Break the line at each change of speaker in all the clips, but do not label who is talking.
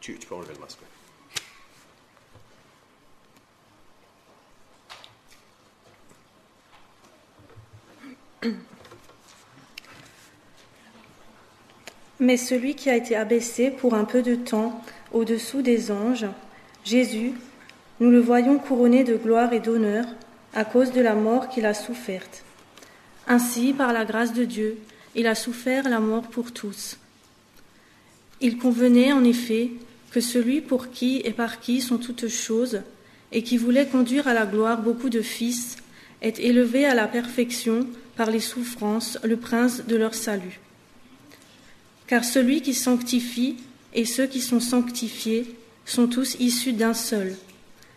Tu peux enlever le masque.
Mais celui qui a été abaissé pour un peu de temps au-dessous des anges, Jésus, nous le voyons couronné de gloire et d'honneur à cause de la mort qu'il a soufferte. Ainsi, par la grâce de Dieu, il a souffert la mort pour tous. Il convenait en effet que celui pour qui et par qui sont toutes choses, et qui voulait conduire à la gloire beaucoup de fils, ait élevé à la perfection par les souffrances le prince de leur salut. Car celui qui sanctifie et ceux qui sont sanctifiés sont tous issus d'un seul.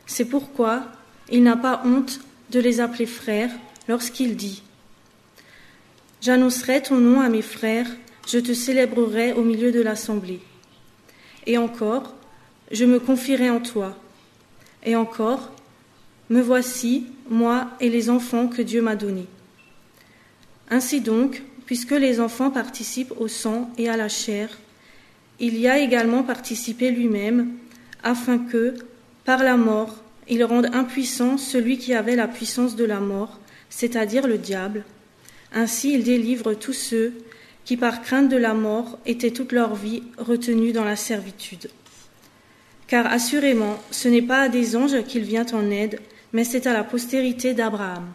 C'est pourquoi il n'a pas honte de les appeler frères lorsqu'il dit « J'annoncerai ton nom à mes frères, je te célébrerai au milieu de l'assemblée. » Et encore, « Je me confierai en toi. » Et encore, « Me voici, moi et les enfants que Dieu m'a donnés. » Ainsi donc, puisque les enfants participent au sang et à la chair, il y a également participé lui-même, afin que, par la mort, il rende impuissant celui qui avait la puissance de la mort, c'est-à-dire le diable. Ainsi il délivre tous ceux qui, par crainte de la mort, étaient toute leur vie retenus dans la servitude. Car assurément, ce n'est pas à des anges qu'il vient en aide, mais c'est à la postérité d'Abraham.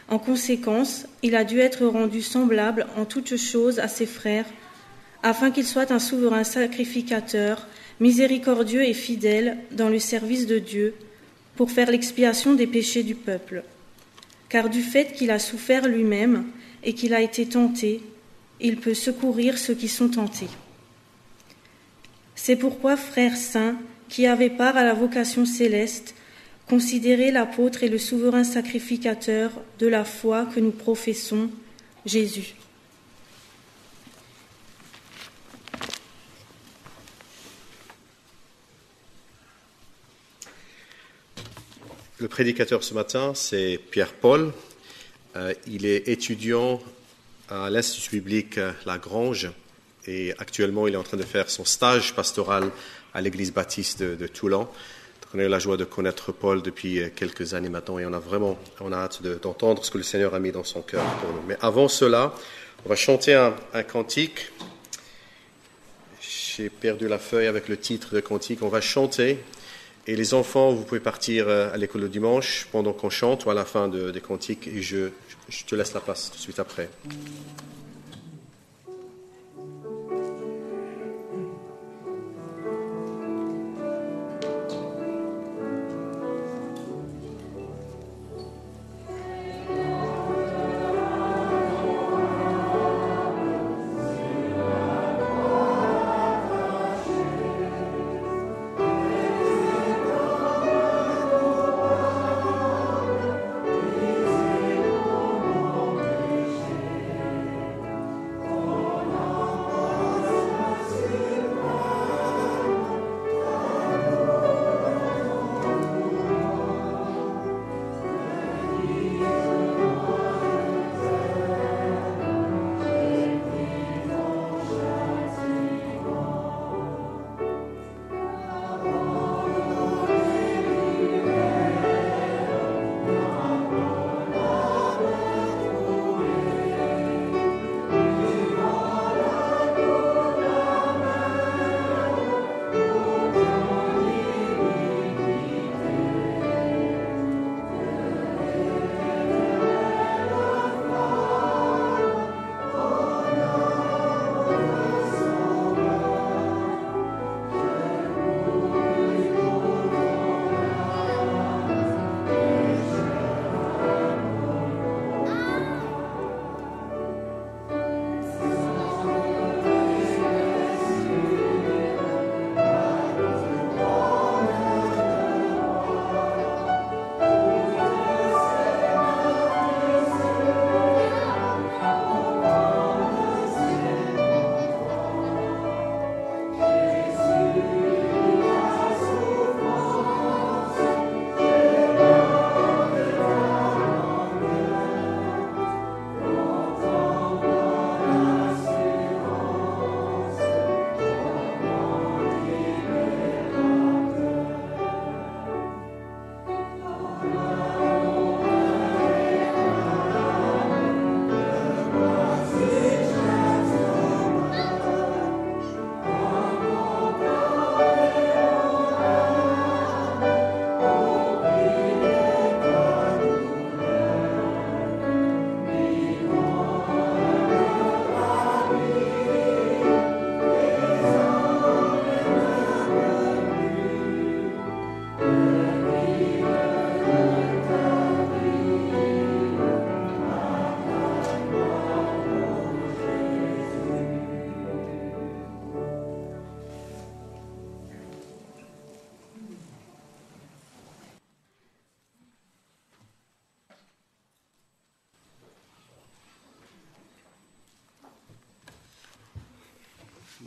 En conséquence, il a dû être rendu semblable en toutes choses à ses frères, afin qu'il soit un souverain sacrificateur, miséricordieux et fidèle dans le service de Dieu, pour faire l'expiation des péchés du peuple. Car du fait qu'il a souffert lui-même et qu'il a été tenté, il peut secourir ceux qui sont tentés. C'est pourquoi, frères saints, qui avaient part à la vocation céleste, considérez l'apôtre et le souverain sacrificateur de la foi que nous professons, Jésus.
Le prédicateur ce matin, c'est Pierre-Paul. Il est étudiant à l'Institut biblique La Grange et actuellement il est en train de faire son stage pastoral à l'église baptiste de Toulon. On a eu la joie de connaître Paul depuis quelques années maintenant et on a hâte d'entendre ce que le Seigneur a mis dans son cœur pour nous. Mais avant cela, on va chanter un cantique. J'ai perdu la feuille avec le titre de cantique. On va chanter. Et les enfants, vous pouvez partir à l'école le dimanche pendant qu'on chante ou à la fin des cantiques et je te laisse la place tout de suite après.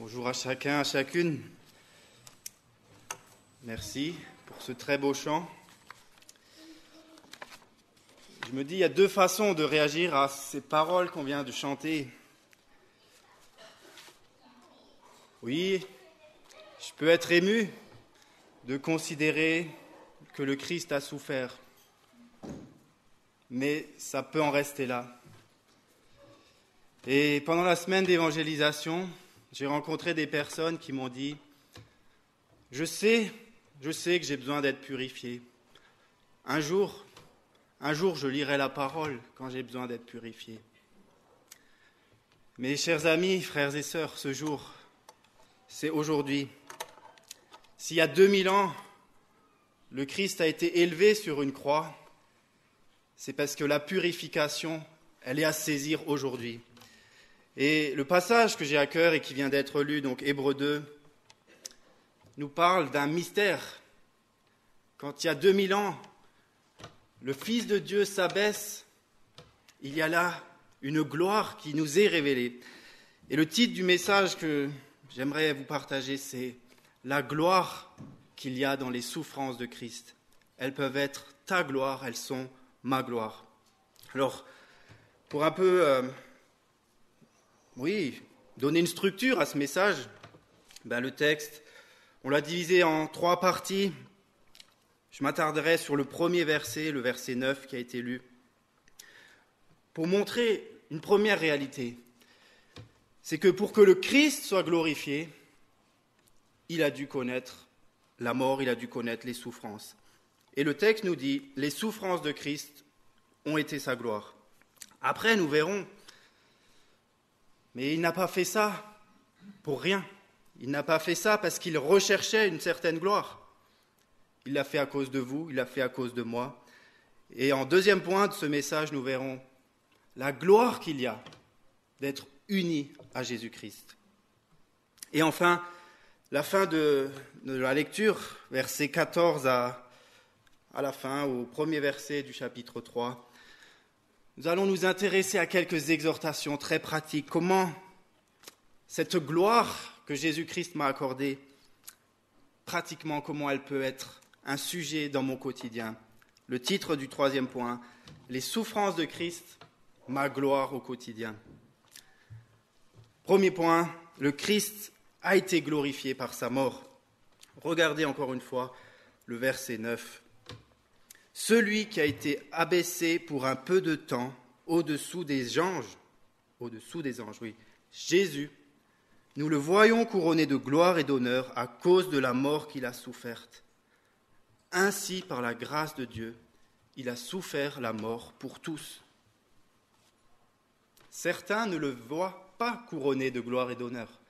Bonjour à chacun, à chacune. Merci pour ce très beau chant. Je me dis, il y a deux façons de réagir à ces paroles qu'on vient de chanter. Oui, je peux être ému de considérer que le Christ a souffert, mais ça peut en rester là. Et pendant la semaine d'évangélisation, j'ai rencontré des personnes qui m'ont dit « Je sais que j'ai besoin d'être purifié. Un jour, je lirai la parole quand j'ai besoin d'être purifié. » Mes chers amis, frères et sœurs, ce jour, c'est aujourd'hui. S'il y a 2000 ans, le Christ a été élevé sur une croix, c'est parce que la purification, elle est à saisir aujourd'hui. Et le passage que j'ai à cœur et qui vient d'être lu, donc Hébreux 2, nous parle d'un mystère. Quand il y a 2000 ans, le Fils de Dieu s'abaisse, il y a là une gloire qui nous est révélée. Et le titre du message que j'aimerais vous partager, c'est « La gloire qu'il y a dans les souffrances de Christ ». Elles peuvent être ta gloire, elles sont ma gloire. Alors, pour un peu... donner une structure à ce message, le texte, on l'a divisé en 3 parties. Je m'attarderai sur le premier verset, le verset 9 qui a été lu, pour montrer une première réalité. C'est que pour que le Christ soit glorifié, il a dû connaître la mort, il a dû connaître les souffrances. Et le texte nous dit, les souffrances de Christ ont été sa gloire. Après, nous verrons. Mais il n'a pas fait ça pour rien. Il n'a pas fait ça parce qu'il recherchait une certaine gloire. Il l'a fait à cause de vous, il l'a fait à cause de moi. Et en deuxième point de ce message, nous verrons la gloire qu'il y a d'être unis à Jésus-Christ. Et enfin, la fin de la lecture, verset 14 à la fin, au premier verset du chapitre 3, nous allons nous intéresser à quelques exhortations très pratiques. Comment cette gloire que Jésus-Christ m'a accordée, pratiquement comment elle peut être un sujet dans mon quotidien. Le titre du 3e point, les souffrances de Christ, ma gloire au quotidien. Premier point, le Christ a été glorifié par sa mort. Regardez encore une fois le verset 9. Celui qui a été abaissé pour un peu de temps au-dessous des anges, Jésus, nous le voyons couronné de gloire et d'honneur à cause de la mort qu'il a soufferte. Ainsi, par la grâce de Dieu, il a souffert la mort pour tous. Certains ne le voient pas couronné de gloire et d'honneur.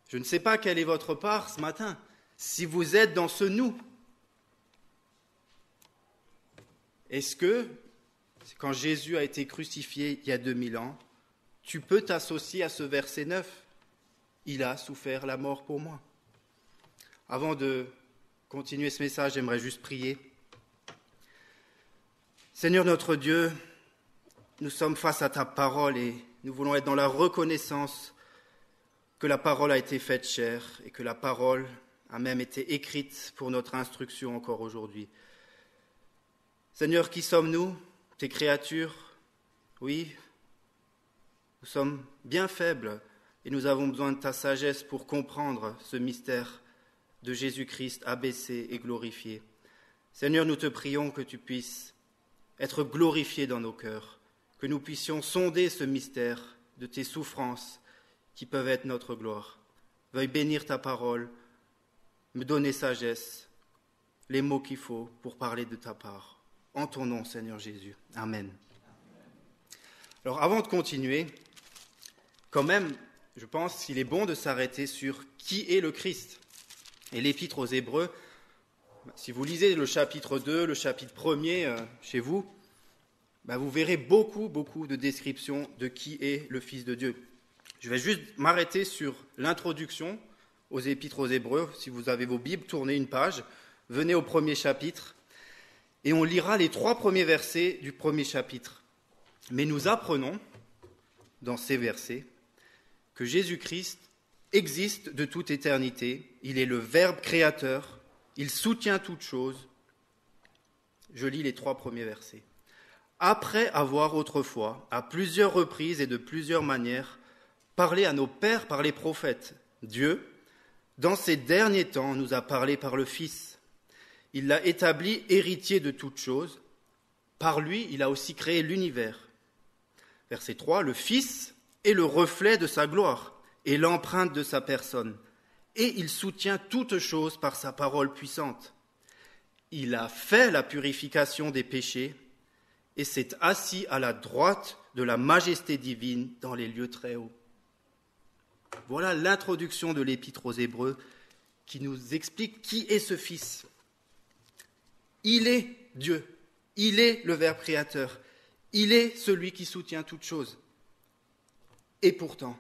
Je ne sais pas quelle est votre part ce matin, si vous êtes dans ce nous. Est-ce que, quand Jésus a été crucifié il y a 2000 ans, tu peux t'associer à ce verset 9 ? Il a souffert la mort pour moi. Avant de continuer ce message, j'aimerais juste prier. Seigneur notre Dieu, nous sommes face à ta parole et nous voulons être dans la reconnaissance que la parole a été faite chair et que la parole a même été écrite pour notre instruction encore aujourd'hui. Seigneur, qui sommes-nous, tes créatures ? Oui, nous sommes bien faibles et nous avons besoin de ta sagesse pour comprendre ce mystère de Jésus-Christ abaissé et glorifié. Seigneur, nous te prions que tu puisses être glorifié dans nos cœurs, que nous puissions sonder ce mystère de tes souffrances qui peuvent être notre gloire. Veuille bénir ta parole, me donner sagesse, les mots qu'il faut pour parler de ta part. En ton nom, Seigneur Jésus. Amen. Alors, avant de continuer, quand même, je pense qu'il est bon de s'arrêter sur qui est le Christ. Et l'Épître aux Hébreux, si vous lisez le chapitre 2, le chapitre 1er chez vous, vous verrez beaucoup de descriptions de qui est le Fils de Dieu. Je vais juste m'arrêter sur l'introduction aux Épîtres aux Hébreux. Si vous avez vos Bibles, tournez une page, venez au premier chapitre. Et on lira les 3 premiers versets du premier chapitre. Mais nous apprenons, dans ces versets, que Jésus-Christ existe de toute éternité. Il est le Verbe créateur. Il soutient toutes choses. Je lis les 3 premiers versets. Après avoir autrefois, à plusieurs reprises et de plusieurs manières, parlé à nos pères par les prophètes, Dieu, dans ces derniers temps, nous a parlé par le Fils. Il l'a établi héritier de toutes choses. Par lui, il a aussi créé l'univers. Verset 3, le Fils est le reflet de sa gloire et l'empreinte de sa personne. Et il soutient toutes choses par sa parole puissante. Il a fait la purification des péchés et s'est assis à la droite de la majesté divine dans les lieux très hauts. Voilà l'introduction de l'Épître aux Hébreux qui nous explique qui est ce Fils. Il est Dieu, il est le Verbe créateur, il est celui qui soutient toutes choses. Et pourtant,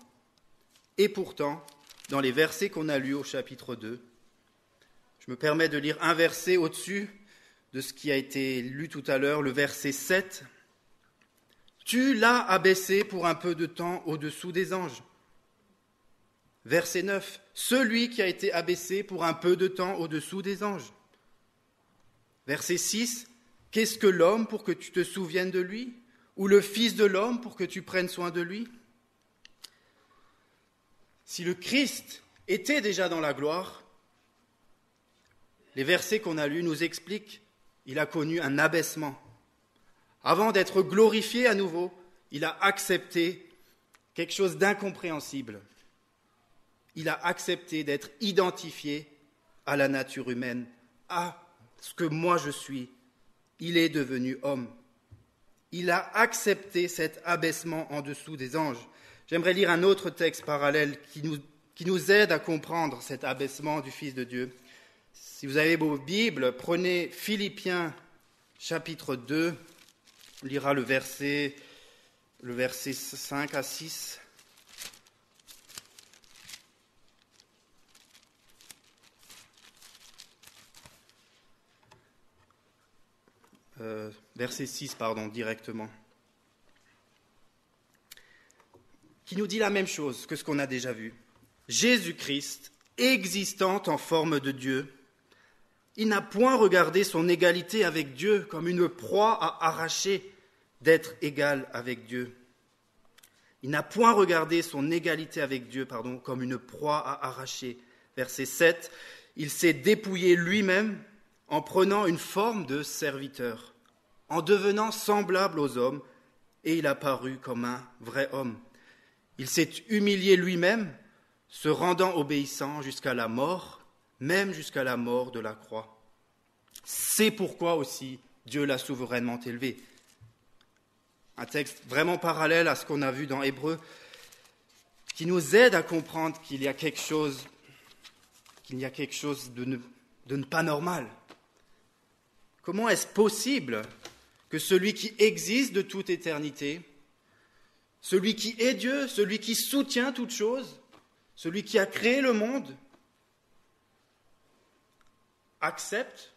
dans les versets qu'on a lus au chapitre 2, je me permets de lire un verset au-dessus de ce qui a été lu tout à l'heure, le verset 7. « Tu l'as abaissé pour un peu de temps au-dessous des anges. » Verset 9. « Celui qui a été abaissé pour un peu de temps au-dessous des anges. » Verset 6. « Qu'est-ce que l'homme pour que tu te souviennes de lui? Ou le Fils de l'homme pour que tu prennes soin de lui ?» Si le Christ était déjà dans la gloire, les versets qu'on a lus nous expliquent qu'il a connu un abaissement. Avant d'être glorifié à nouveau, il a accepté quelque chose d'incompréhensible. Il a accepté d'être identifié à la nature humaine, à ce que moi je suis. Il est devenu homme. Il a accepté cet abaissement en dessous des anges. J'aimerais lire un autre texte parallèle qui nous aide à comprendre cet abaissement du Fils de Dieu. Si vous avez vos Bibles, prenez Philippiens chapitre 2, on lira le verset 5 à 6. Verset 6, directement. Qui nous dit la même chose que ce qu'on a déjà vu. Jésus-Christ, existant en forme de Dieu, il n'a point regardé son égalité avec Dieu comme une proie à arracher d'être égal avec Dieu. Il n'a point regardé son égalité avec Dieu, comme une proie à arracher. Verset 7, il s'est dépouillé lui-même en prenant une forme de serviteur, en devenant semblable aux hommes, et il a paru comme un vrai homme. Il s'est humilié lui-même, se rendant obéissant jusqu'à la mort, même jusqu'à la mort de la croix. C'est pourquoi aussi Dieu l'a souverainement élevé. Un texte vraiment parallèle à ce qu'on a vu dans Hébreux, qui nous aide à comprendre qu'il y a quelque chose de pas normal. Comment est-ce possible que celui qui existe de toute éternité, celui qui est Dieu, celui qui soutient toutes choses, celui qui a créé le monde, accepte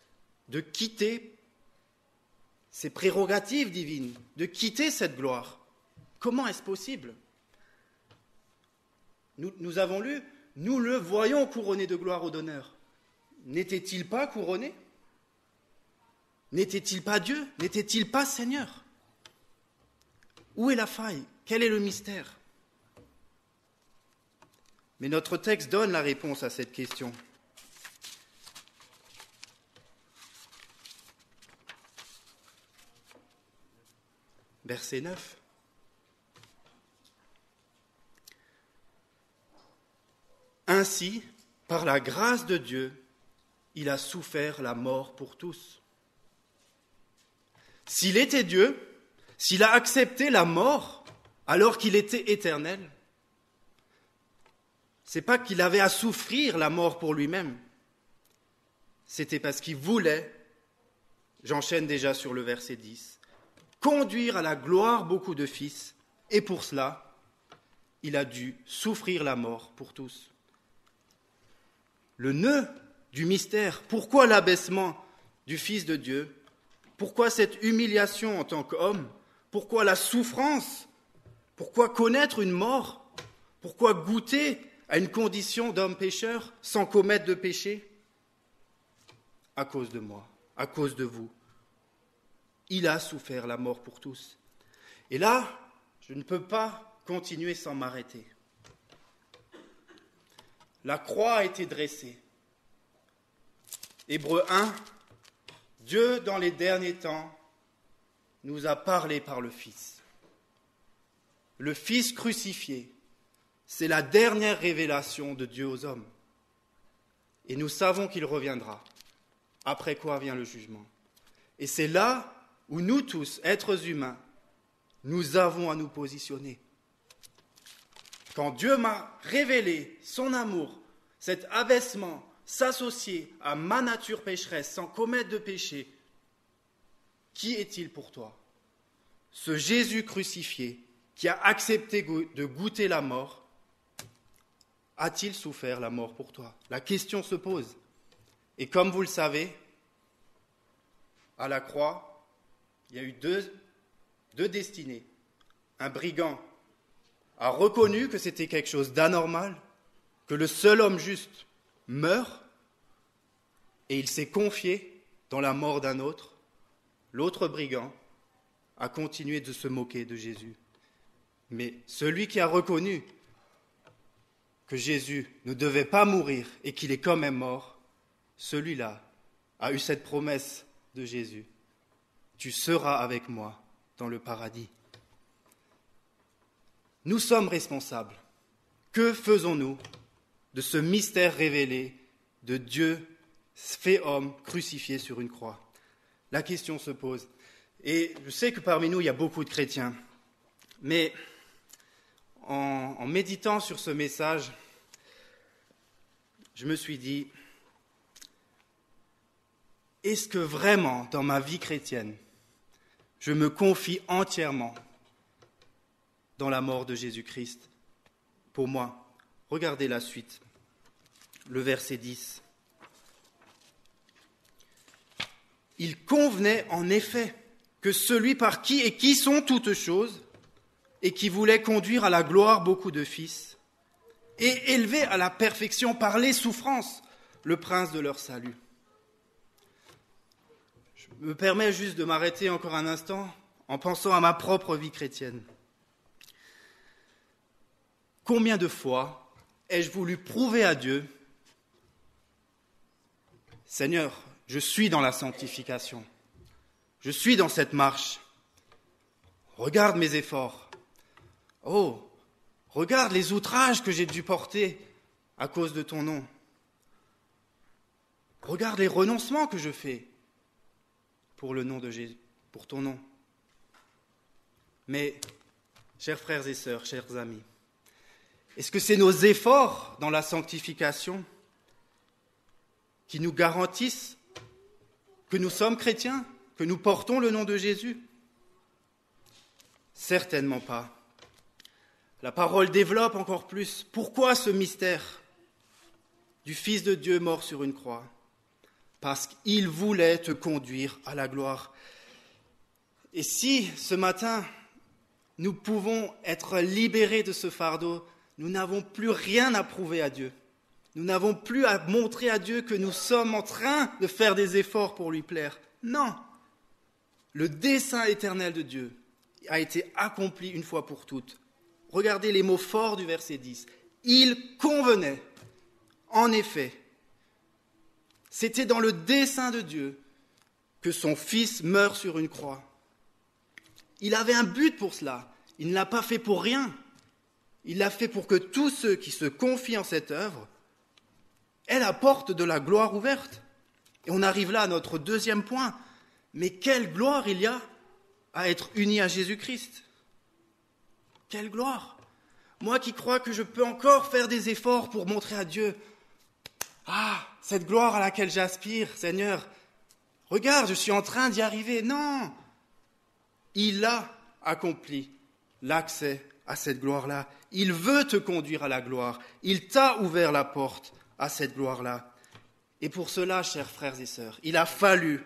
de quitter ses prérogatives divines, de quitter cette gloire? Comment est-ce possible? Nous avons lu, nous le voyons couronné de gloire et d'honneur. N'était-il pas couronné? N'était-il pas Dieu? N'était-il pas Seigneur? Où est la faille? Quel est le mystère? Mais notre texte donne la réponse à cette question. Verset 9. Ainsi, par la grâce de Dieu, il a souffert la mort pour tous. S'il était Dieu, s'il a accepté la mort alors qu'il était éternel, c'est pas qu'il avait à souffrir la mort pour lui-même, c'était parce qu'il voulait, j'enchaîne déjà sur le verset 10, conduire à la gloire beaucoup de fils, et pour cela, il a dû souffrir la mort pour tous. Le nœud du mystère, pourquoi l'abaissement du Fils de Dieu? Pourquoi cette humiliation en tant qu'homme? Pourquoi la souffrance? Pourquoi connaître une mort? Pourquoi goûter à une condition d'homme pécheur sans commettre de péché? À cause de moi, à cause de vous. Il a souffert la mort pour tous. Et là, je ne peux pas continuer sans m'arrêter. La croix a été dressée. Hébreux 1, Dieu, dans les derniers temps, nous a parlé par le Fils. Le Fils crucifié, c'est la dernière révélation de Dieu aux hommes. Et nous savons qu'il reviendra, après quoi vient le jugement. Et c'est là où nous tous, êtres humains, nous avons à nous positionner. Quand Dieu m'a révélé son amour, cet abaissement, s'associer à ma nature pécheresse sans commettre de péché, qui est-il pour toi? Ce Jésus crucifié qui a accepté de goûter la mort, a-t-il souffert la mort pour toi? La question se pose. Et comme vous le savez, à la croix, il y a eu deux destinées. Un brigand a reconnu que c'était quelque chose d'anormal, que le seul homme juste meurt, et il s'est confié dans la mort d'un autre. L'autre brigand a continué de se moquer de Jésus. Mais celui qui a reconnu que Jésus ne devait pas mourir et qu'il est quand même mort, celui-là a eu cette promesse de Jésus. Tu seras avec moi dans le paradis. Nous sommes responsables. Que faisons-nous de ce mystère révélé de Dieu fait homme crucifié sur une croix? La question se pose. Et je sais que parmi nous, il y a beaucoup de chrétiens. Mais en méditant sur ce message, je me suis dit, est-ce que vraiment, dans ma vie chrétienne, je me confie entièrement dans la mort de Jésus-Christ pour moi? Regardez la suite, le verset 10. Il convenait en effet que celui par qui et qui sont toutes choses, et qui voulait conduire à la gloire beaucoup de fils, et élever à la perfection par les souffrances le prince de leur salut. Je me permets juste de m'arrêter encore un instant en pensant à ma propre vie chrétienne. Combien de fois ai-je voulu prouver à Dieu, Seigneur, je suis dans la sanctification, je suis dans cette marche, regarde mes efforts, oh, regarde les outrages que j'ai dû porter à cause de ton nom, regarde les renoncements que je fais pour le nom de Jésus, pour ton nom. Mais, chers frères et sœurs, chers amis, est-ce que c'est nos efforts dans la sanctification qui nous garantissent que nous sommes chrétiens, que nous portons le nom de Jésus? Certainement pas. La parole développe encore plus. Pourquoi ce mystère du Fils de Dieu mort sur une croix? Parce qu'il voulait te conduire à la gloire. Et si, ce matin, nous pouvons être libérés de ce fardeau, nous n'avons plus rien à prouver à Dieu. Nous n'avons plus à montrer à Dieu que nous sommes en train de faire des efforts pour lui plaire. Non. Le dessein éternel de Dieu a été accompli une fois pour toutes. Regardez les mots forts du verset 10. Il convenait, en effet, c'était dans le dessein de Dieu que son Fils meure sur une croix. Il avait un but pour cela. Il ne l'a pas fait pour rien. Il l'a fait pour que tous ceux qui se confient en cette œuvre aient la porte de la gloire ouverte. Et on arrive là à notre deuxième point. Mais quelle gloire il y a à être unis à Jésus-Christ. Quelle gloire! Moi qui crois que je peux encore faire des efforts pour montrer à Dieu, cette gloire à laquelle j'aspire, Seigneur, regarde, je suis en train d'y arriver. Non! Il a accompli l'accès à cette gloire-là. Il veut te conduire à la gloire. Il t'a ouvert la porte à cette gloire-là. Et pour cela, chers frères et sœurs, il a fallu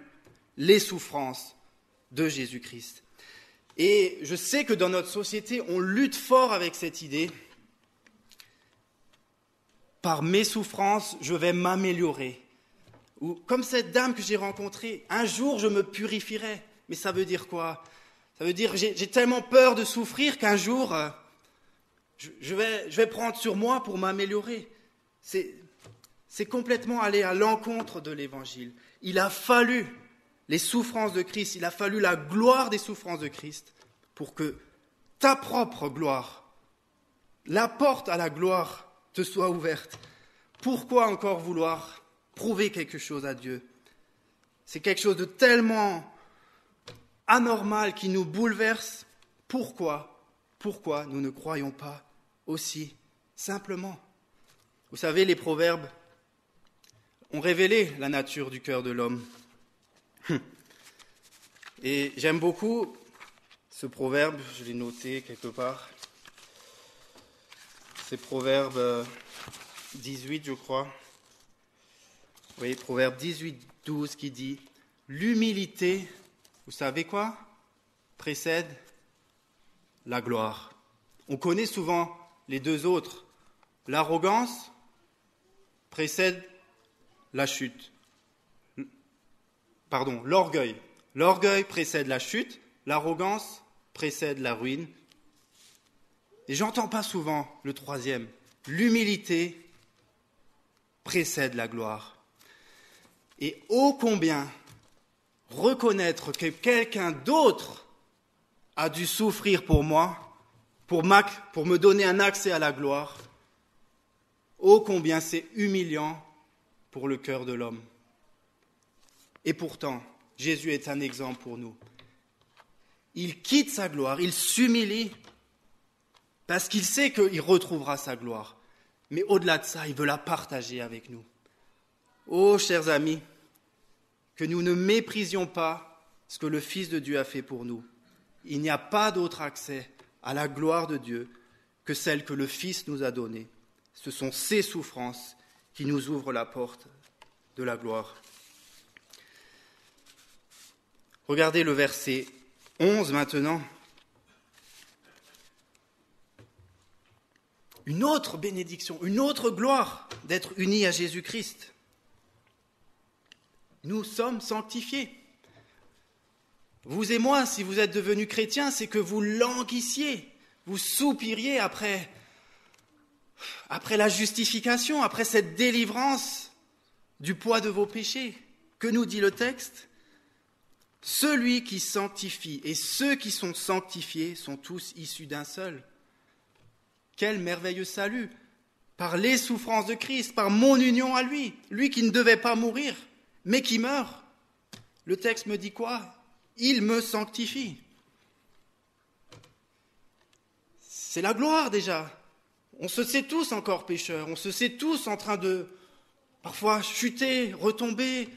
les souffrances de Jésus-Christ. Et je sais que dans notre société, on lutte fort avec cette idée. par mes souffrances, je vais m'améliorer. Ou comme cette dame que j'ai rencontrée, un jour je me purifierai. Mais ça veut dire quoi? Ça veut dire j'ai tellement peur de souffrir qu'un jour je vais prendre sur moi pour m'améliorer. C'est complètement aller à l'encontre de l'Évangile. Il a fallu les souffrances de Christ, il a fallu la gloire des souffrances de Christ pour que ta propre gloire, la porte à la gloire, te soit ouverte. Pourquoi encore vouloir prouver quelque chose à Dieu? C'est quelque chose de tellement anormal qui nous bouleverse. Pourquoi nous ne croyons pas aussi simplement? Vous savez, les proverbes ont révélé la nature du cœur de l'homme. Et j'aime beaucoup ce proverbe, je l'ai noté quelque part. C'est Proverbe 18, je crois. Oui, Proverbe 18, 12 qui dit « L'humilité, vous savez quoi, précède la gloire. » On connaît souvent les deux autres. L'arrogance précède la chute. Pardon, l'orgueil. L'orgueil précède la chute, l'arrogance précède la ruine. Et j'entends pas souvent le troisième. L'humilité précède la gloire. Et ô combien reconnaître que quelqu'un d'autre a dû souffrir pour moi, pour me donner un accès à la gloire, ô combien c'est humiliant pour le cœur de l'homme. Et pourtant, Jésus est un exemple pour nous. Il quitte sa gloire, il s'humilie parce qu'il sait qu'il retrouvera sa gloire. Mais au-delà de ça, il veut la partager avec nous. Oh, chers amis, que nous ne méprisions pas ce que le Fils de Dieu a fait pour nous. Il n'y a pas d'autre accès à la gloire de Dieu que celle que le Fils nous a donnée. Ce sont ses souffrances qui nous ouvrent la porte de la gloire. Regardez le verset 11 maintenant. Une autre bénédiction, une autre gloire d'être unis à Jésus-Christ. Nous sommes sanctifiés. Vous et moi, si vous êtes devenus chrétiens, c'est que vous languissiez, vous soupiriez après la justification, après cette délivrance du poids de vos péchés. Que nous dit le texte ? Celui qui sanctifie et ceux qui sont sanctifiés sont tous issus d'un seul. Quel merveilleux salut! Par les souffrances de Christ, par mon union à lui, lui qui ne devait pas mourir, mais qui meurt. Le texte me dit quoi ? Il me sanctifie. C'est la gloire déjà. On se sait tous encore pécheurs, on se sait tous en train de parfois chuter, retomber,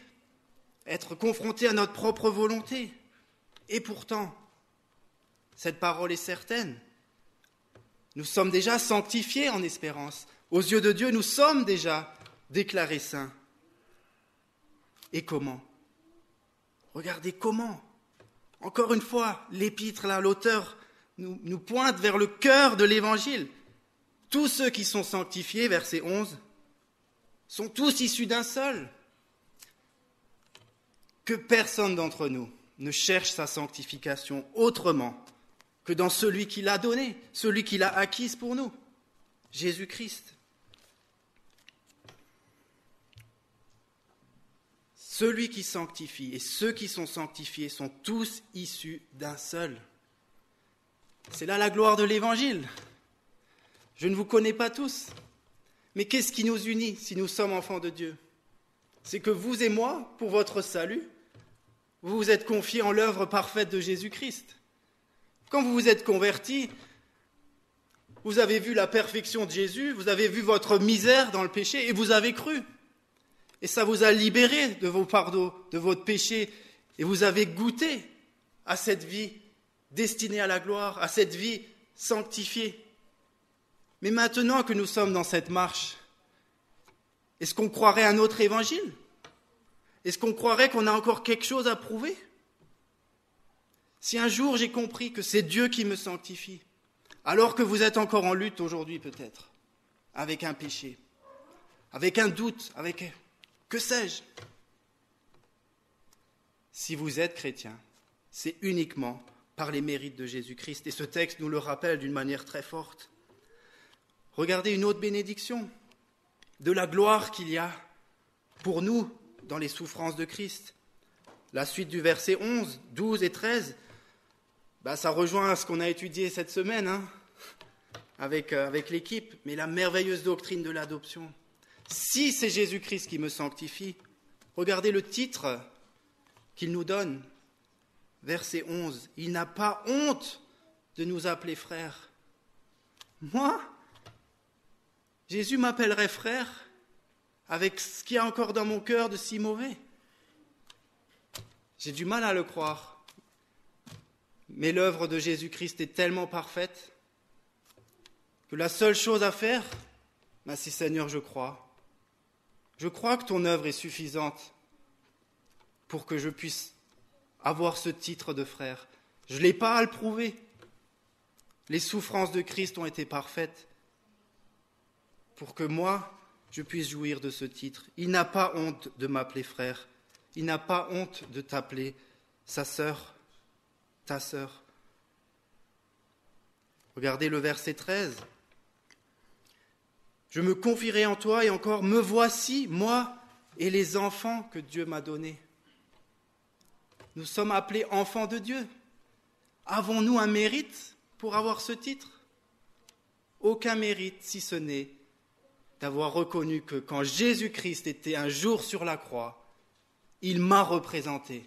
être confrontés à notre propre volonté. Et pourtant, cette parole est certaine. Nous sommes déjà sanctifiés en espérance. Aux yeux de Dieu, nous sommes déjà déclarés saints. Et comment ? Regardez comment. Encore une fois, l'épître, là, l'auteur, nous pointe vers le cœur de l'Évangile. Tous ceux qui sont sanctifiés, verset 11, sont tous issus d'un seul. Que personne d'entre nous ne cherche sa sanctification autrement que dans celui qui l'a donné, celui qui l'a acquise pour nous, Jésus-Christ. Celui qui sanctifie et ceux qui sont sanctifiés sont tous issus d'un seul. C'est là la gloire de l'Évangile. Je ne vous connais pas tous, mais qu'est-ce qui nous unit si nous sommes enfants de Dieu ? C'est que vous et moi, pour votre salut, vous vous êtes confiés en l'œuvre parfaite de Jésus-Christ. Quand vous vous êtes convertis, vous avez vu la perfection de Jésus, vous avez vu votre misère dans le péché et vous avez cru. Et ça vous a libéré de vos fardeaux, de votre péché, et vous avez goûté à cette vie destinée à la gloire, à cette vie sanctifiée. Mais maintenant que nous sommes dans cette marche, est-ce qu'on croirait un autre évangile ? Est-ce qu'on croirait qu'on a encore quelque chose à prouver ? Si un jour j'ai compris que c'est Dieu qui me sanctifie, alors que vous êtes encore en lutte aujourd'hui peut-être, avec un péché, avec un doute, avec que sais-je. Si vous êtes chrétien, c'est uniquement par les mérites de Jésus-Christ. Et ce texte nous le rappelle d'une manière très forte. Regardez une autre bénédiction de la gloire qu'il y a pour nous dans les souffrances de Christ. La suite du verset 11, 12 et 13, ça rejoint ce qu'on a étudié cette semaine avec l'équipe, mais la merveilleuse doctrine de l'adoption. Si c'est Jésus-Christ qui me sanctifie, regardez le titre qu'il nous donne. Verset 11, il n'a pas honte de nous appeler frères. Moi, Jésus m'appellerait frère avec ce qu'il y a encore dans mon cœur de si mauvais. J'ai du mal à le croire. Mais l'œuvre de Jésus-Christ est tellement parfaite que la seule chose à faire, c'est Seigneur, je crois. Je crois que ton œuvre est suffisante pour que je puisse avoir ce titre de frère. Je ne l'ai pas à le prouver. Les souffrances de Christ ont été parfaites pour que moi, je puisse jouir de ce titre. Il n'a pas honte de m'appeler frère. Il n'a pas honte de t'appeler sa sœur, ta sœur. Regardez le verset 13. Je me confierai en toi et encore, me voici, moi et les enfants que Dieu m'a donnés. Nous sommes appelés enfants de Dieu. Avons-nous un mérite pour avoir ce titre ? Aucun mérite, si ce n'est d'avoir reconnu que quand Jésus-Christ était un jour sur la croix, il m'a représenté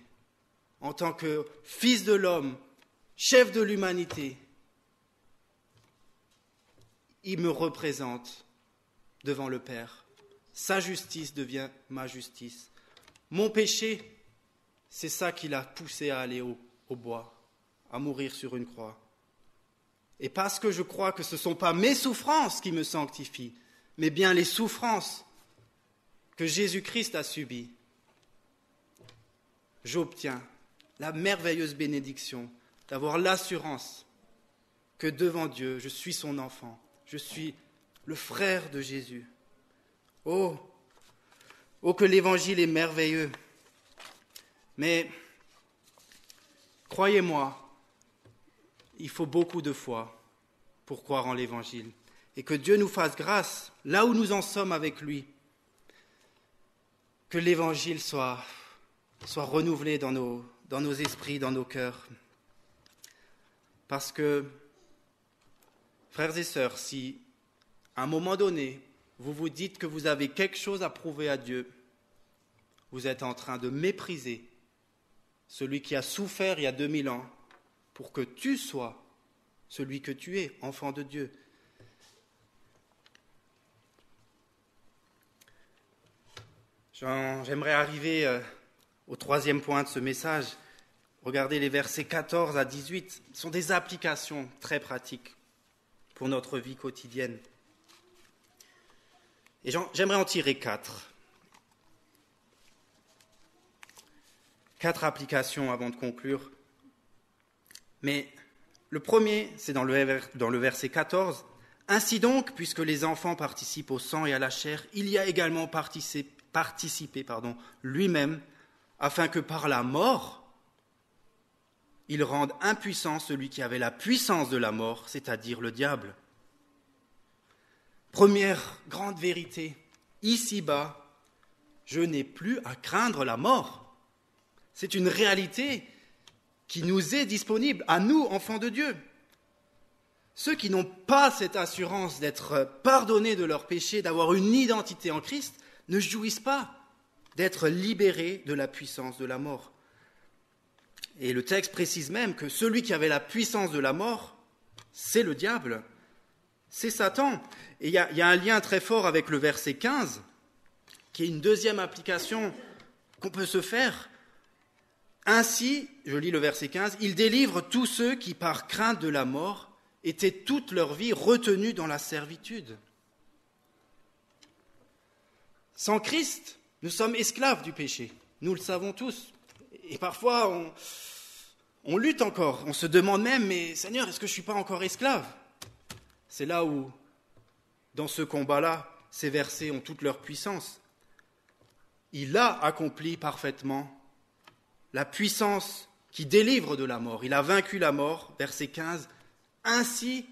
en tant que fils de l'homme, chef de l'humanité. Il me représente devant le Père. Sa justice devient ma justice. Mon péché, c'est ça qui l'a poussé à aller au bois, à mourir sur une croix. Et parce que je crois que ce ne sont pas mes souffrances qui me sanctifient, mais bien les souffrances que Jésus-Christ a subies, j'obtiens la merveilleuse bénédiction d'avoir l'assurance que devant Dieu, je suis son enfant, je suis le frère de Jésus. Oh, que l'évangile est merveilleux. Mais, croyez-moi, il faut beaucoup de foi pour croire en l'évangile. Et que Dieu nous fasse grâce, là où nous en sommes avec lui, que l'évangile soit renouvelé dans nos esprits, dans nos cœurs. Parce que, frères et sœurs, si à un moment donné, vous vous dites que vous avez quelque chose à prouver à Dieu, vous êtes en train de mépriser celui qui a souffert il y a 2000 ans pour que tu sois celui que tu es, enfant de Dieu. J'aimerais arriver au troisième point de ce message. Regardez les versets 14 à 18. Ce sont des applications très pratiques pour notre vie quotidienne. Et j'aimerais en tirer 4. 4 applications avant de conclure. Mais le premier, c'est dans le verset 14. « Ainsi donc, puisque les enfants participent au sang et à la chair, il y a également participé lui-même, afin que par la mort, il rende impuissant celui qui avait la puissance de la mort, c'est-à-dire le diable. » Première grande vérité, ici-bas, je n'ai plus à craindre la mort. C'est une réalité qui nous est disponible, à nous, enfants de Dieu. Ceux qui n'ont pas cette assurance d'être pardonnés de leurs péchés, d'avoir une identité en Christ, ne jouissent pas d'être libérés de la puissance de la mort. Et le texte précise même que celui qui avait la puissance de la mort, c'est le diable, c'est Satan. Et il y a un lien très fort avec le verset 15, qui est une deuxième application qu'on peut se faire. Ainsi, je lis le verset 15, « Il délivre tous ceux qui, par crainte de la mort, étaient toute leur vie retenus dans la servitude. » Sans Christ, nous sommes esclaves du péché. Nous le savons tous. Et parfois, on lutte encore. On se demande même, mais Seigneur, est-ce que je ne suis pas encore esclave ? C'est là où, dans ce combat-là, ces versets ont toute leur puissance. Il a accompli parfaitement la puissance qui délivre de la mort. Il a vaincu la mort, verset 15. Ainsi,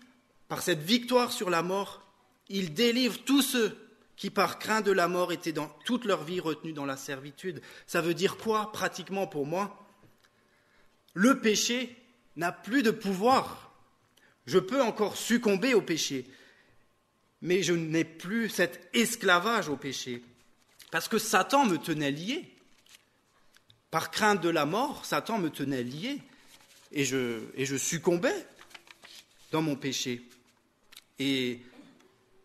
par cette victoire sur la mort, il délivre tous ceux qui, par crainte de la mort, étaient dans toute leur vie retenus dans la servitude. Ça veut dire quoi, pratiquement pour moi? Le péché n'a plus de pouvoir. Je peux encore succomber au péché, mais je n'ai plus cet esclavage au péché, parce que Satan me tenait lié. Par crainte de la mort, Satan me tenait lié, et je succombais dans mon péché. Et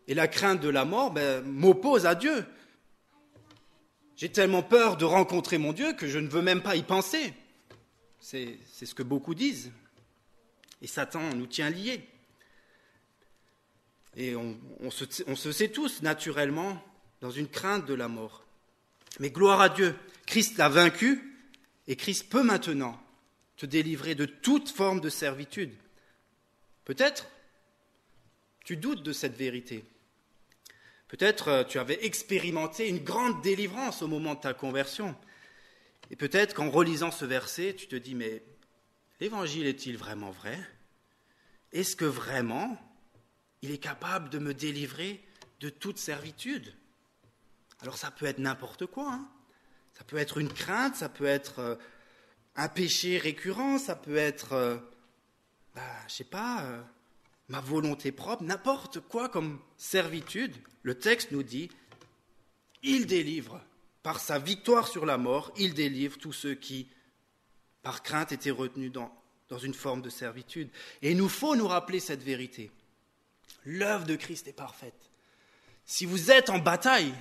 la crainte de la mort m'oppose à Dieu. J'ai tellement peur de rencontrer mon Dieu que je ne veux même pas y penser. C'est ce que beaucoup disent. Et Satan nous tient liés. Et on se sait tous naturellement dans une crainte de la mort. Mais gloire à Dieu, Christ l'a vaincu et Christ peut maintenant te délivrer de toute forme de servitude. Peut-être tu doutes de cette vérité. Peut-être tu avais expérimenté une grande délivrance au moment de ta conversion. Et peut-être qu'en relisant ce verset, tu te dis, mais l'Évangile est-il vraiment vrai? Est-ce que vraiment il est capable de me délivrer de toute servitude? Alors ça peut être n'importe quoi, hein. Ça peut être une crainte, ça peut être un péché récurrent, ça peut être, ma volonté propre, n'importe quoi comme servitude. Le texte nous dit, il délivre, par sa victoire sur la mort, il délivre tous ceux qui, par crainte, étaient retenus dans une forme de servitude. Et il nous faut nous rappeler cette vérité. L'œuvre de Christ est parfaite. Si vous êtes en bataille,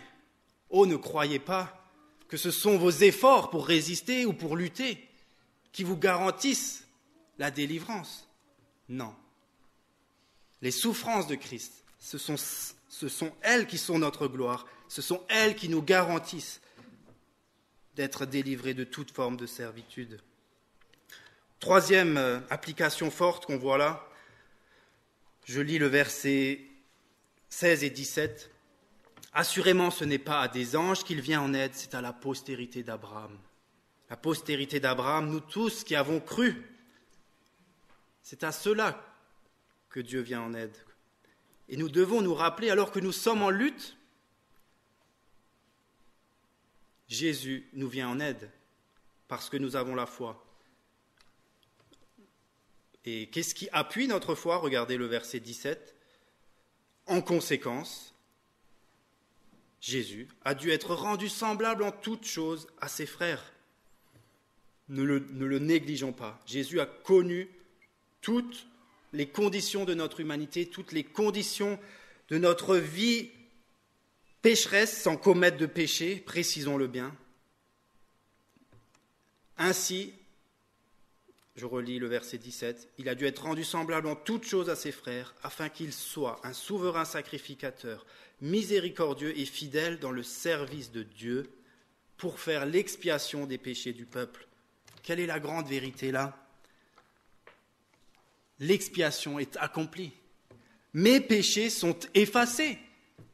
ne croyez pas que ce sont vos efforts pour résister ou pour lutter qui vous garantissent la délivrance. Non. Les souffrances de Christ, ce sont elles qui sont notre gloire, ce sont elles qui nous garantissent d'être délivrés de toute forme de servitude. Troisième application forte qu'on voit là, je lis le verset 16 et 17. Assurément, ce n'est pas à des anges qu'il vient en aide, c'est à la postérité d'Abraham. La postérité d'Abraham, nous tous qui avons cru, c'est à ceux-là que Dieu vient en aide. Et nous devons nous rappeler, alors que nous sommes en lutte, Jésus nous vient en aide parce que nous avons la foi. Et qu'est-ce qui appuie notre foi? Regardez le verset 17. En conséquence, Jésus a dû être rendu semblable en toutes choses à ses frères. Ne le négligeons pas. Jésus a connu toutes les conditions de notre humanité, toutes les conditions de notre vie pécheresse sans commettre de péché, précisons-le bien. Ainsi, je relis le verset 17, il a dû être rendu semblable en toutes choses à ses frères, afin qu'il soit un souverain sacrificateur, miséricordieux et fidèle dans le service de Dieu, pour faire l'expiation des péchés du peuple. Quelle est la grande vérité là? L'expiation est accomplie. Mes péchés sont effacés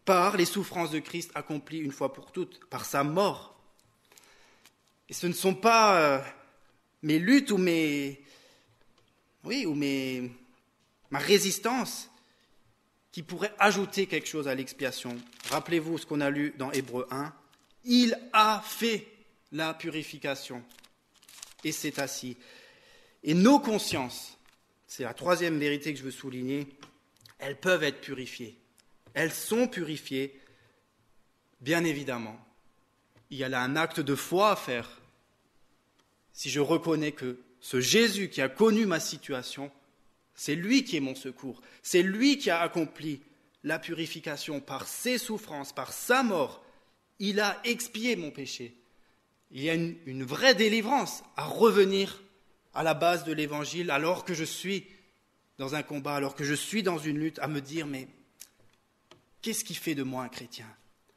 par les souffrances de Christ accomplies une fois pour toutes, par sa mort. Et ce ne sont pas mes luttes ou ma résistance qui pourrait ajouter quelque chose à l'expiation. Rappelez-vous ce qu'on a lu dans Hébreux 1. Il a fait la purification et s'est assis. Et nos consciences, c'est la troisième vérité que je veux souligner, elles peuvent être purifiées. Elles sont purifiées, bien évidemment. Il y a là un acte de foi à faire. Si je reconnais que ce Jésus qui a connu ma situation, c'est lui qui est mon secours, c'est lui qui a accompli la purification par ses souffrances, par sa mort, il a expié mon péché. Il y a une vraie délivrance à revenir à la base de l'Évangile alors que je suis dans un combat, alors que je suis dans une lutte, à me dire, mais qu'est-ce qui fait de moi un chrétien?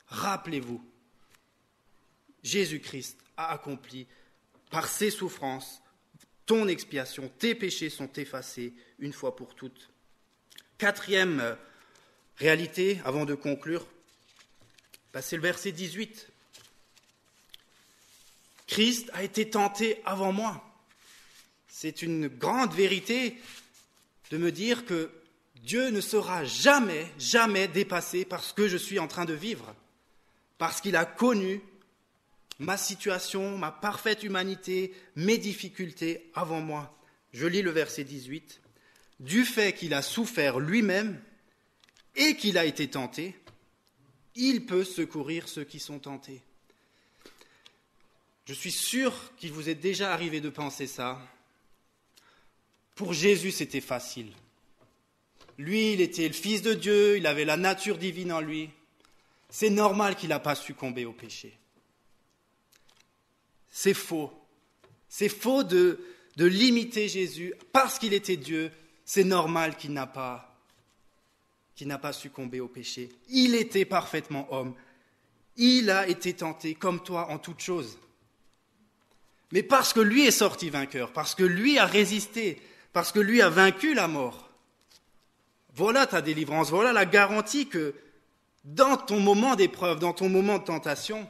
Rappelez-vous, Jésus-Christ a accompli par ses souffrances ton expiation, tes péchés sont effacés une fois pour toutes. Quatrième réalité, avant de conclure, C'est le verset 18. Christ a été tenté avant moi. C'est une grande vérité de me dire que Dieu ne sera jamais, jamais dépassé par ce que je suis en train de vivre, parce qu'il a connu ma situation, ma parfaite humanité, mes difficultés avant moi. Je lis le verset 18. Du fait qu'il a souffert lui-même et qu'il a été tenté, il peut secourir ceux qui sont tentés. Je suis sûr qu'il vous est déjà arrivé de penser ça. Pour Jésus, c'était facile. Lui, il était le Fils de Dieu, il avait la nature divine en lui. C'est normal qu'il n'a pas succombé au péché. C'est faux. C'est faux de limiter Jésus. Parce qu'il était Dieu, c'est normal qu'il n'a pas succombé au péché. Il était parfaitement homme. Il a été tenté comme toi en toutes choses. Mais parce que lui est sorti vainqueur, parce que lui a résisté, parce que lui a vaincu la mort, voilà ta délivrance, voilà la garantie que dans ton moment d'épreuve, dans ton moment de tentation,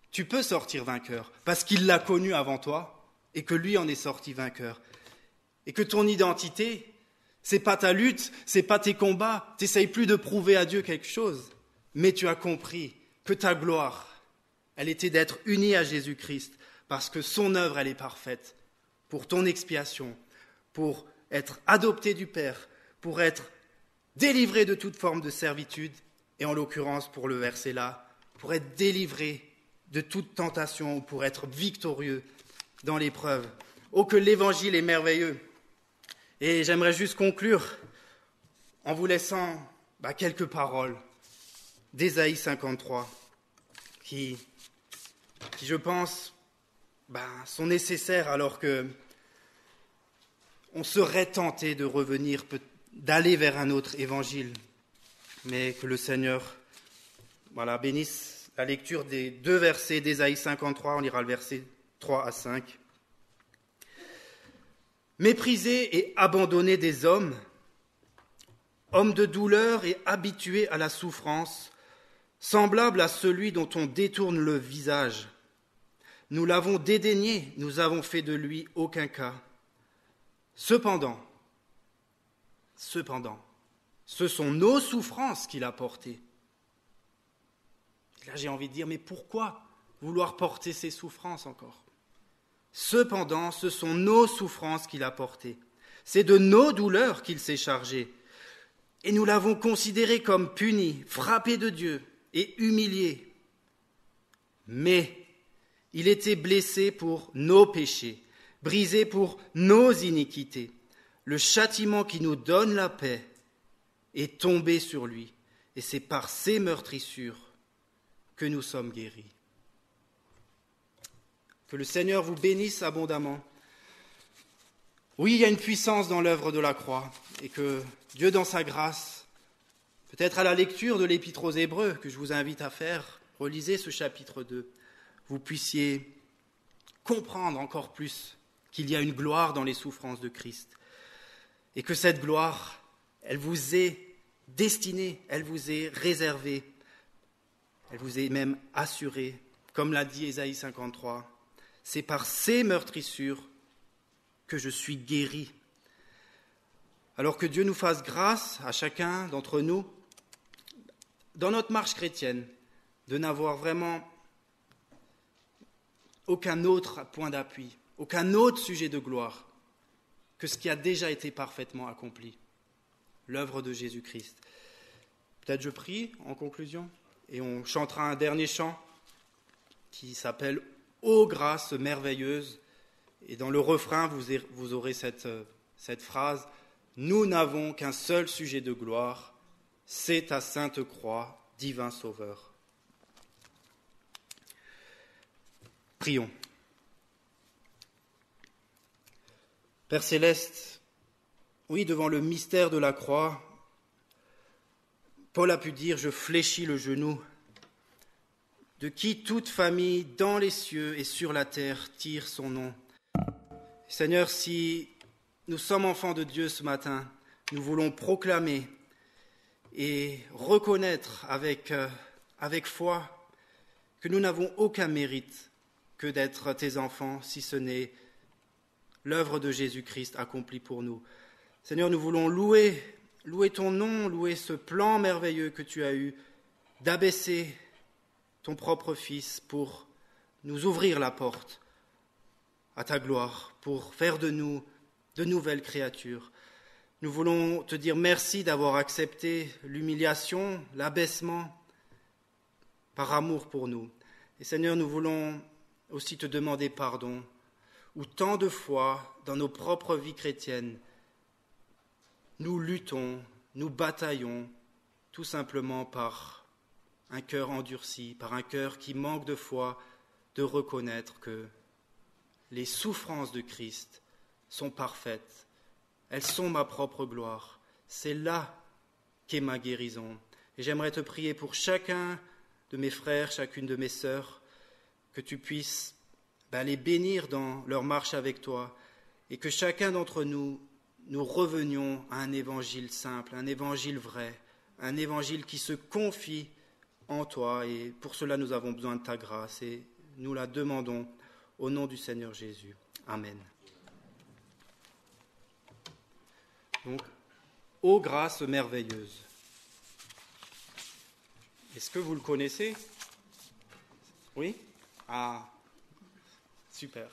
tu peux sortir vainqueur, parce qu'il l'a connu avant toi et que lui en est sorti vainqueur. Et que ton identité, c'est pas ta lutte, c'est pas tes combats, tu n'essayes plus de prouver à Dieu quelque chose, mais tu as compris que ta gloire, elle était d'être uni à Jésus-Christ, parce que son œuvre, elle est parfaite pour ton expiation, pour être adopté du Père, pour être délivré de toute forme de servitude, et en l'occurrence, pour le verset là, pour être délivré de toute tentation, pour être victorieux dans l'épreuve. Oh, que l'Évangile est merveilleux. Et j'aimerais juste conclure en vous laissant quelques paroles d'Ésaïe 53, qui je pense, sont nécessaires alors que on serait tenté de revenir, d'aller vers un autre évangile, mais que le Seigneur bénisse la lecture des 2 versets d'Ésaïe 53, on lira le verset 3 à 5. Méprisé et abandonné des hommes, homme de douleur et habitué à la souffrance, semblable à celui dont on détourne le visage, nous l'avons dédaigné, nous avons fait de lui aucun cas. Cependant, ce sont nos souffrances qu'il a portées. Là, j'ai envie de dire, mais pourquoi vouloir porter ces souffrances encore ? Cependant, ce sont nos souffrances qu'il a portées. C'est de nos douleurs qu'il s'est chargé. Et nous l'avons considéré comme puni, frappé de Dieu et humilié. Mais il était blessé pour nos péchés, brisé pour nos iniquités. Le châtiment qui nous donne la paix est tombé sur lui, et c'est par ses meurtrissures que nous sommes guéris. Que le Seigneur vous bénisse abondamment. Oui, il y a une puissance dans l'œuvre de la croix, et que Dieu, dans sa grâce, peut-être à la lecture de l'Épître aux Hébreux, que je vous invite à faire, relisez ce chapitre 2, vous puissiez comprendre encore plus qu'il y a une gloire dans les souffrances de Christ, et que cette gloire, elle vous est destinée, elle vous est réservée, elle vous est même assurée, comme l'a dit Ésaïe 53. C'est par ces meurtrissures que je suis guéri. Alors que Dieu nous fasse grâce à chacun d'entre nous, dans notre marche chrétienne, de n'avoir vraiment aucun autre point d'appui, aucun autre sujet de gloire que ce qui a déjà été parfaitement accompli, l'œuvre de Jésus-Christ. Peut-être je prie en conclusion, et on chantera un dernier chant qui s'appelle « Ô grâce merveilleuse ». Et dans le refrain, vous aurez cette phrase « Nous n'avons qu'un seul sujet de gloire, c'est ta sainte croix, divin Sauveur ». Prions. Père céleste, oui, devant le mystère de la croix, Paul a pu dire « Je fléchis le genou », de qui toute famille dans les cieux et sur la terre tire son nom. Seigneur, si nous sommes enfants de Dieu ce matin, nous voulons proclamer et reconnaître avec avec foi que nous n'avons aucun mérite que d'être tes enfants, si ce n'est l'œuvre de Jésus-Christ accomplie pour nous. Seigneur, nous voulons louer ton nom, louer ce plan merveilleux que tu as eu d'abaisser ton propre Fils pour nous ouvrir la porte à ta gloire, pour faire de nous de nouvelles créatures. Nous voulons te dire merci d'avoir accepté l'humiliation, l'abaissement par amour pour nous. Et Seigneur, nous voulons aussi te demander pardon, où tant de fois, dans nos propres vies chrétiennes, nous luttons, nous bataillons, tout simplement par un cœur endurci, par un cœur qui manque de foi, de reconnaître que les souffrances de Christ sont parfaites. Elles sont ma propre gloire. C'est là qu'est ma guérison. Et j'aimerais te prier pour chacun de mes frères, chacune de mes sœurs, que tu puisses les bénir dans leur marche avec toi et que chacun d'entre nous revenions à un évangile simple, un évangile vrai, un évangile qui se confie en toi. Et pour cela, nous avons besoin de ta grâce et nous la demandons au nom du Seigneur Jésus. Amen. Donc, ô grâce merveilleuse. Est-ce que vous le connaissez? Oui? Ah, super.